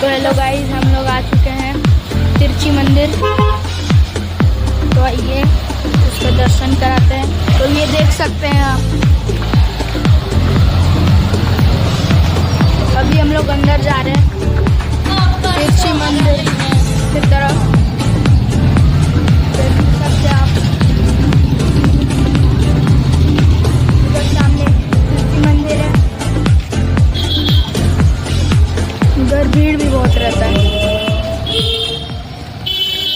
तो hello guys, हम लोग आ चुके हैं तिरछी मंदिर। तो आइए उसका दर्शन कराते हैं। तो ये देख सकते हैं आप, अभी हम लोग अंदर जा रहे हैं तिरछी मंदिर की तरफ। देख सकते हैं आप, उधर सामने तिरछी मंदिर है। उधर भीड़ भी बहुत रहता है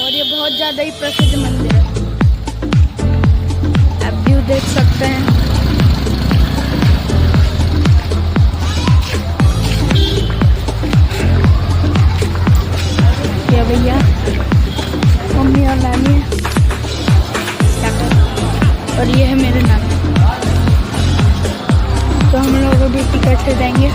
और ये बहुत ज़्यादा ही प्रसिद्ध मंदिर है। आप व्यू देख सकते हैं। क्या भैया, मम्मी और नानी है, और ये है मेरे नानी। तो हम लोग अभी टिकट से जाएंगे।